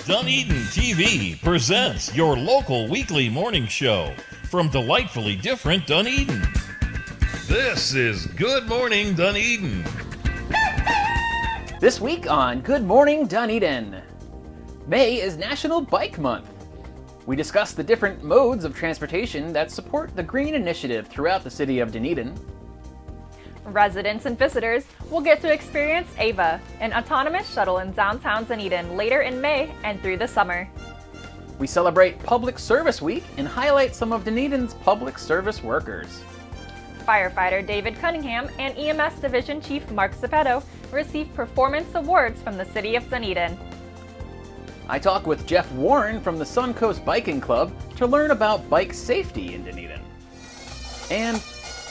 Dunedin TV presents your local weekly morning show from delightfully different Dunedin. This is Good Morning Dunedin. This week on Good Morning Dunedin, May is National Bike Month. We discuss the different modes of transportation that support the Green Initiative throughout the city of Dunedin. Residents and visitors will get to experience Ava, an autonomous shuttle in downtown Dunedin later in May and through the summer. We celebrate Public Service Week and highlight some of Dunedin's public service workers. Firefighter David Cunningham and EMS Division Chief Mark Zeppetto received performance awards from the City of Dunedin. I talk with Jeff Warren from the Suncoast Biking Club to learn about bike safety in Dunedin. And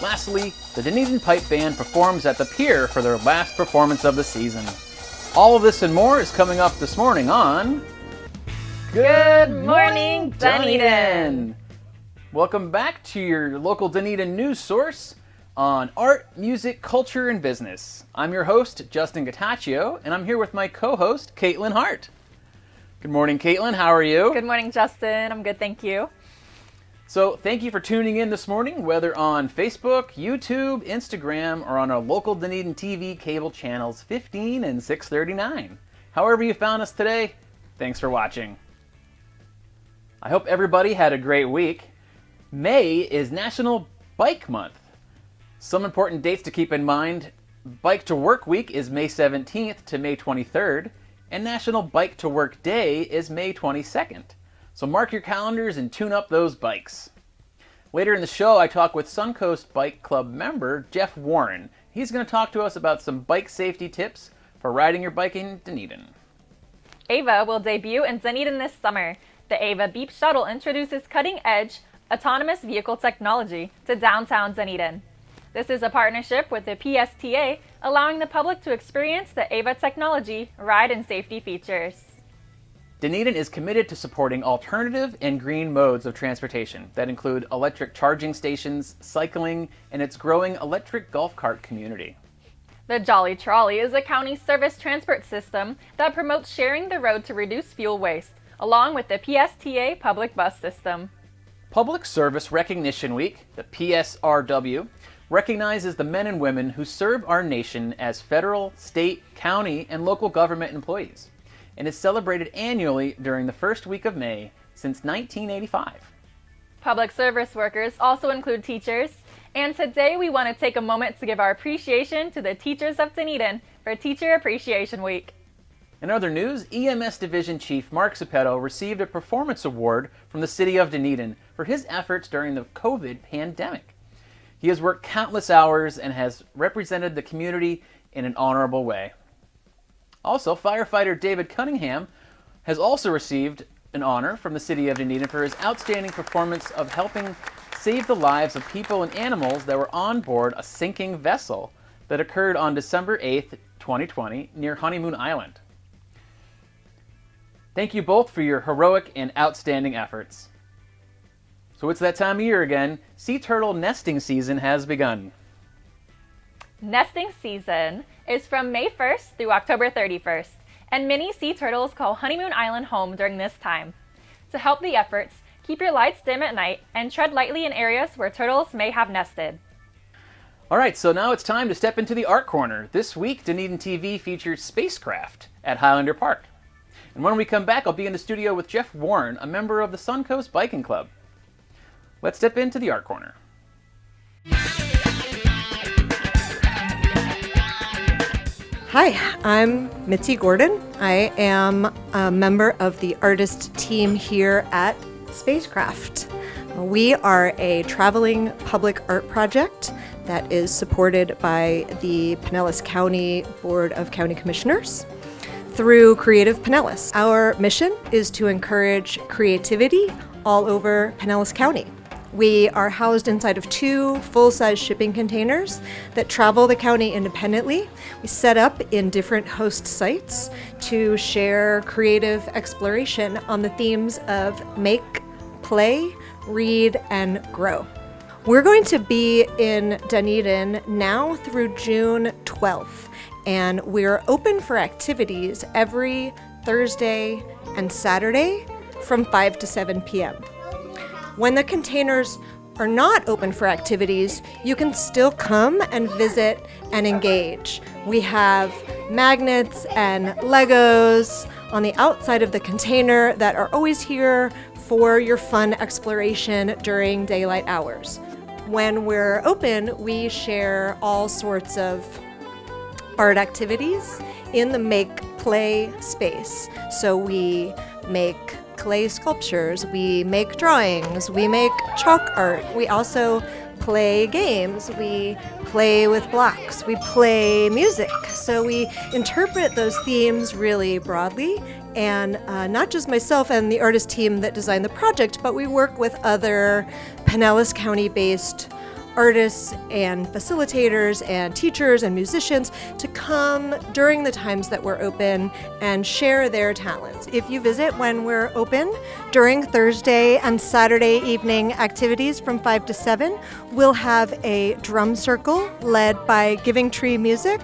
lastly, the Dunedin Pipe Band performs at the Pier for their last performance of the season. All of this and more is coming up this morning on Good Morning Dunedin! Welcome back to your local Dunedin news source on art, music, culture, and business. I'm your host, Justin Gattaccio, and I'm here with my co-host, Caitlin Hart. Good morning, Caitlin. How are you? Good morning, Justin. I'm good, thank you. So thank you for tuning in this morning, whether on Facebook, YouTube, Instagram, or on our local Dunedin TV cable channels 15 and 639. However you found us today, thanks for watching. I hope everybody had a great week. May is National Bike Month. Some important dates to keep in mind. Bike to Work Week is May 17th to May 23rd, and National Bike to Work Day is May 22nd. So mark your calendars and tune up those bikes. Later in the show, I talk with Suncoast Bike Club member Jeff Warren. He's going to talk to us about some bike safety tips for riding your bike in Dunedin. Ava will debut in Dunedin this summer. The Ava Beep Shuttle introduces cutting-edge autonomous vehicle technology to downtown Dunedin. This is a partnership with the PSTA, allowing the public to experience the Ava technology, ride, and safety features. Dunedin is committed to supporting alternative and green modes of transportation that include electric charging stations, cycling, and its growing electric golf cart community. The Jolly Trolley is a county service transport system that promotes sharing the road to reduce fuel waste, along with the PSTA public bus system. Public Service Recognition Week, the PSRW, recognizes the men and women who serve our nation as federal, state, county, and local government employees, and is celebrated annually during the first week of May since 1985. Public service workers also include teachers, and today we want to take a moment to give our appreciation to the teachers of Dunedin for Teacher Appreciation Week. In other news, EMS Division Chief Mark Zeppetto received a performance award from the City of Dunedin for his efforts during the COVID pandemic. He has worked countless hours and has represented the community in an honorable way. Also, firefighter David Cunningham has also received an honor from the City of Dunedin for his outstanding performance of helping save the lives of people and animals that were on board a sinking vessel that occurred on December 8th, 2020, near Honeymoon Island. Thank you both for your heroic and outstanding efforts. So it's that time of year again. Sea turtle nesting season has begun. Nesting season is from May 1st through October 31st, and many sea turtles call Honeymoon Island home during this time. To help the efforts, keep your lights dim at night and tread lightly in areas where turtles may have nested. All right, so now it's time to step into the art corner. This week, Dunedin TV features SpaceCraft at Highlander Park. And when we come back, I'll be in the studio with Jeff Warren, a member of the Suncoast Biking Club. Let's step into the art corner. Hi, I'm Mitzi Gordon. I am a member of the artist team here at SpaceCraft. We are a traveling public art project that is supported by the Pinellas County Board of County Commissioners through Creative Pinellas. Our mission is to encourage creativity all over Pinellas County. We are housed inside of 2 full-size shipping containers that travel the county independently. We set up in different host sites to share creative exploration on the themes of make, play, read, and grow. We're going to be in Dunedin now through June 12th, and we're open for activities every Thursday and Saturday from 5 to 7 p.m. When the containers are not open for activities, you can still come and visit and engage. We have magnets and Legos on the outside of the container that are always here for your fun exploration during daylight hours. When we're open, we share all sorts of art activities in the make play space. So we make clay sculptures, we make drawings, we make chalk art. We also play games, we play with blocks, we play music. So we interpret those themes really broadly, and not just myself and the artist team that designed the project, but we work with other Pinellas County-based artists and facilitators and teachers and musicians to come during the times that we're open and share their talents. If you visit when we're open during Thursday and Saturday evening activities from 5 to 7, we'll have a drum circle led by Giving Tree Music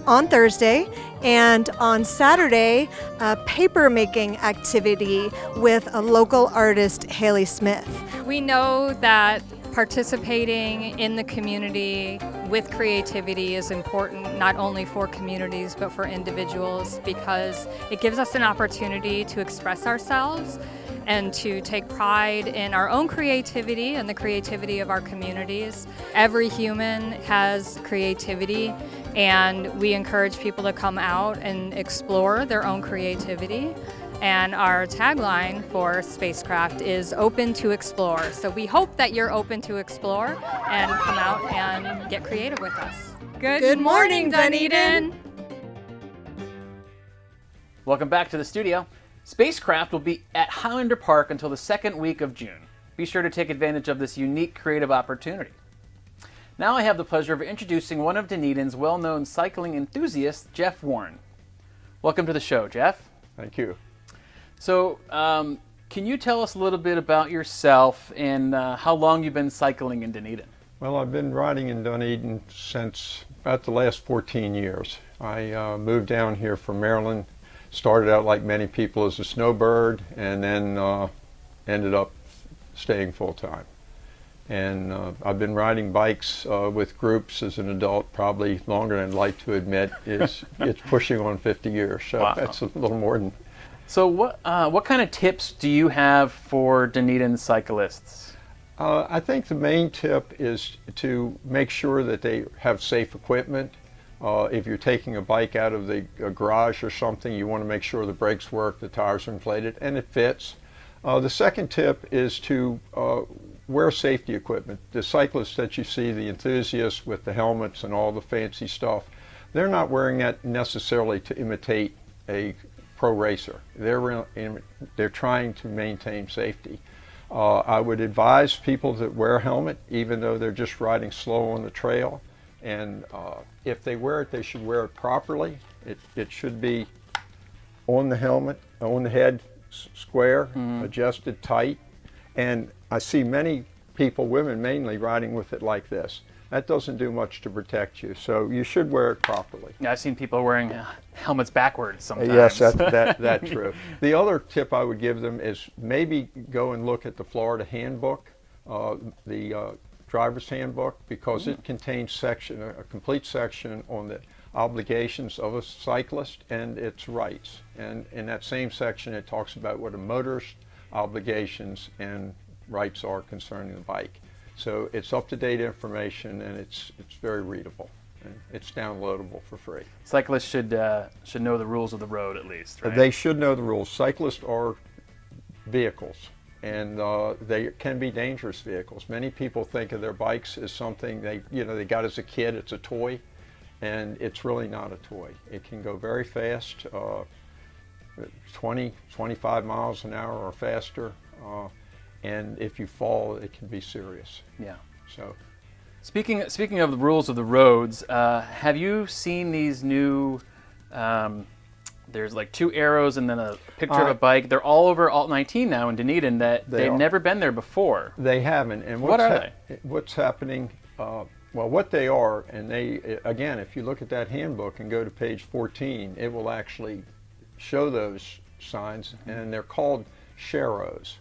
on Thursday, and on Saturday, a paper making activity with a local artist, Haley Smith. We know that participating in the community with creativity is important, not only for communities but for individuals, because it gives us an opportunity to express ourselves and to take pride in our own creativity and the creativity of our communities. Every human has creativity, and we encourage people to come out and explore their own creativity. And our tagline for SpaceCraft is open to explore. So we hope that you're open to explore and come out and get creative with us. Good morning, Dunedin! Welcome back to the studio. SpaceCraft will be at Highlander Park until the second week of June. Be sure to take advantage of this unique creative opportunity. Now I have the pleasure of introducing one of Dunedin's well-known cycling enthusiasts, Jeff Warren. Welcome to the show, Jeff. Thank you. So, can you tell us a little bit about yourself and how long you've been cycling in Dunedin? Well, I've been riding in Dunedin since about the last 14 years. I moved down here from Maryland, started out like many people as a snowbird, and then ended up staying full-time. And I've been riding bikes with groups as an adult probably longer than I'd like to admit. It's pushing on 50 years, so wow. That's a little more than... So what kind of tips do you have for Dunedin cyclists? I think the main tip is to make sure that they have safe equipment. If you're taking a bike out of a garage or something, you want to make sure the brakes work, the tires are inflated, and it fits. The second tip is to wear safety equipment. The cyclists that you see, the enthusiasts with the helmets and all the fancy stuff, they're not wearing that necessarily to imitate a pro racer. They're trying to maintain safety. I would advise people to wear a helmet even though they're just riding slow on the trail. And if they wear it, they should wear it properly. It should be on the helmet, on the head, square, adjusted tight. And I see many people, women mainly, riding with it like this. That doesn't do much to protect you, so you should wear it properly. Yeah, I've seen people wearing helmets backwards sometimes. Yes, that's true. The other tip I would give them is maybe go and look at the Florida handbook, the driver's handbook, because it contains a complete section on the obligations of a cyclist and its rights. And in that same section, it talks about what a motorist obligations and rights are concerning the bike. So it's up-to-date information, and it's very readable, and it's downloadable for free. Cyclists should know the rules of the road at least, right? They should know the rules. Cyclists are vehicles, and they can be dangerous vehicles. Many people think of their bikes as something they got as a kid. It's a toy, and it's really not a toy. It can go very fast, 20, 25 miles an hour or faster. And if you fall, it can be serious. Yeah. So, speaking of the rules of the roads, have you seen these new? There's like two arrows and then a picture of a bike. They're all over Alt 19 now in Dunedin. They've never been there before. They haven't. And what are they? What's happening? Well, what they are, and they again, if you look at that handbook and go to page 14, it will actually show those signs, and they're called sharrows.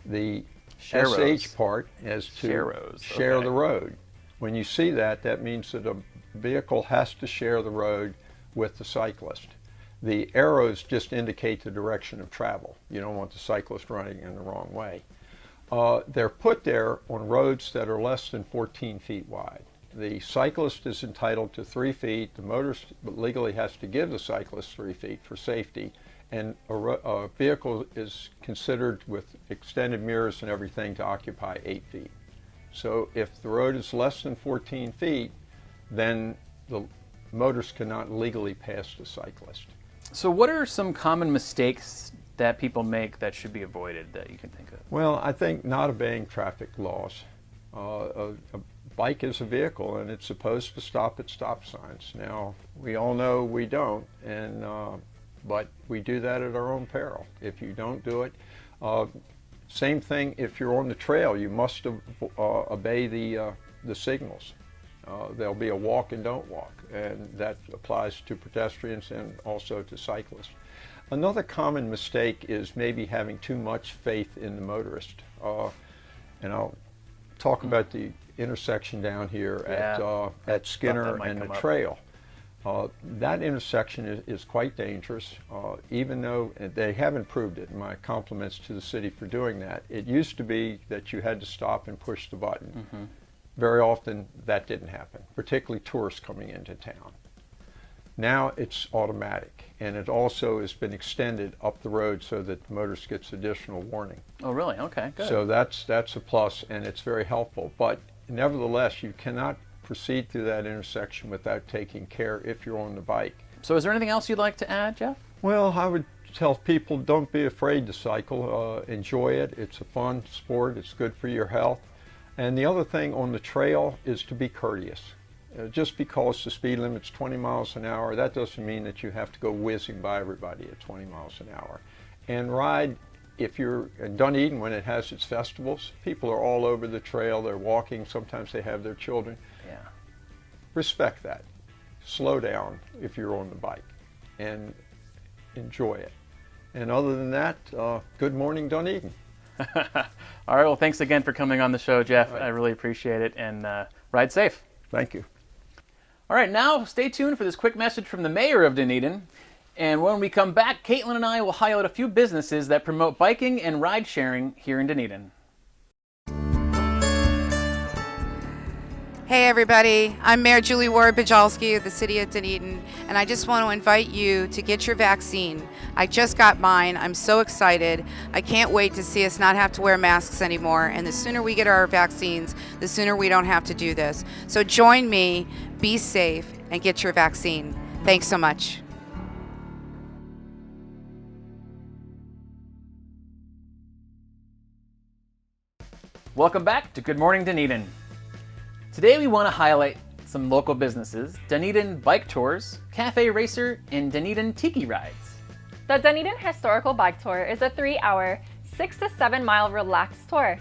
The Sharrows. SH part is to Sharrows, share okay. the road. When you see that, that means that a vehicle has to share the road with the cyclist. The arrows just indicate the direction of travel. You don't want the cyclist running in the wrong way. They're put there on roads that are less than 14 feet wide. The cyclist is entitled to 3 feet. The motorist legally has to give the cyclist 3 feet for safety. And a vehicle is considered, with extended mirrors and everything, to occupy 8 feet. So if the road is less than 14 feet, then the motorist cannot legally pass the cyclist. So what are some common mistakes that people make that should be avoided that you can think of? Well, I think not obeying traffic laws. A bike is a vehicle, and it's supposed to stop at stop signs. Now, we all know we don't, and but we do that at our own peril. If you don't do it, same thing if you're on the trail, you must obey the signals. There'll be a walk and don't walk, and that applies to pedestrians and also to cyclists. Another common mistake is maybe having too much faith in the motorist. And I'll talk about the intersection down here at Skinner and the trail. That intersection is quite dangerous, even though they have improved it. My compliments to the city for doing that. It used to be that you had to stop and push the button. Mm-hmm. Very often that didn't happen, particularly tourists coming into town. Now it's automatic, and it also has been extended up the road so that the motorist gets additional warning. Oh, really? Okay, good. So that's a plus, and it's very helpful. But nevertheless, you cannot proceed through that intersection without taking care if you're on the bike. So is there anything else you'd like to add, Jeff? Well, I would tell people, don't be afraid to cycle. Enjoy it. It's a fun sport. It's good for your health. And the other thing on the trail is to be courteous. Just because the speed limit's 20 miles an hour, that doesn't mean that you have to go whizzing by everybody at 20 miles an hour. And ride, if you're in Dunedin, when it has its festivals, people are all over the trail. They're walking. Sometimes they have their children. Yeah. Respect that. Slow down if you're on the bike and enjoy it. And other than that, good morning, Dunedin. All right, well, thanks again for coming on the show, Jeff. I really appreciate it, and ride safe. Thank you. All right, now stay tuned for this quick message from the mayor of Dunedin. And when we come back, Caitlin and I will highlight a few businesses that promote biking and ride sharing here in Dunedin. Hey everybody, I'm Mayor Julie Ward Bujalski of the City of Dunedin, and I just want to invite you to get your vaccine. I just got mine. I'm so excited. I can't wait to see us not have to wear masks anymore, and the sooner we get our vaccines, the sooner we don't have to do this. So join me, be safe, and get your vaccine. Thanks so much. Welcome back to Good Morning Dunedin. Today we want to highlight some local businesses: Dunedin Bike Tours, Cafe Racer, and Dunedin Tiki Rides. The Dunedin Historical Bike Tour is a 3-hour, 6 to 7 mile relaxed tour.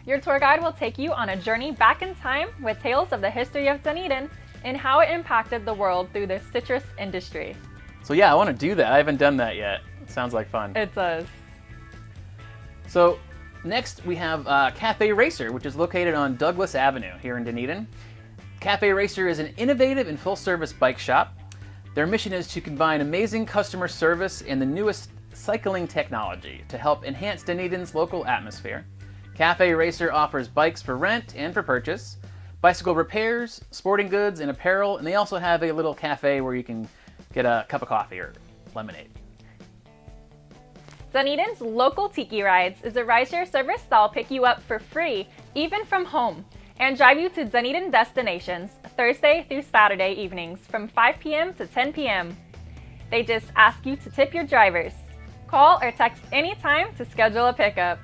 Your tour guide will take you on a journey back in time with tales of the history of Dunedin and how it impacted the world through the citrus industry. So yeah, I want to do that. I haven't done that yet. It sounds like fun. It does. So next we have Cafe Racer, which is located on Douglas Avenue here in Dunedin. Cafe Racer is an innovative and full-service bike shop. Their mission is to combine amazing customer service and the newest cycling technology to help enhance Dunedin's local atmosphere. Cafe Racer offers bikes for rent and for purchase, bicycle repairs, sporting goods, and apparel, and they also have a little cafe where you can get a cup of coffee or lemonade. Dunedin's local Tiki Rides is a rideshare service that'll pick you up for free, even from home, and drive you to Dunedin destinations Thursday through Saturday evenings from 5 p.m. to 10 p.m. They just ask you to tip your drivers. Call or text anytime to schedule a pickup.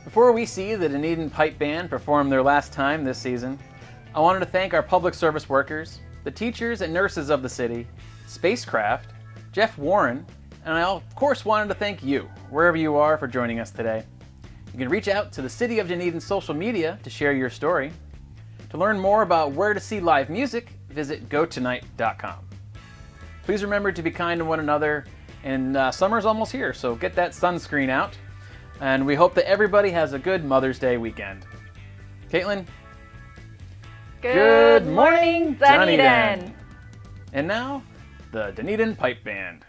Before we see the Dunedin Pipe Band perform their last time this season, I wanted to thank our public service workers, the teachers and nurses of the city, SpaceCraft, Jeff Warren, and I of course wanted to thank you, wherever you are, for joining us today. You can reach out to the City of Dunedin social media to share your story. To learn more about where to see live music, visit gotonight.com. Please remember to be kind to one another And summer's almost here, so get that sunscreen out. And we hope that everybody has a good Mother's Day weekend. Caitlin? Good morning, Dunedin! And now, the Dunedin Pipe Band.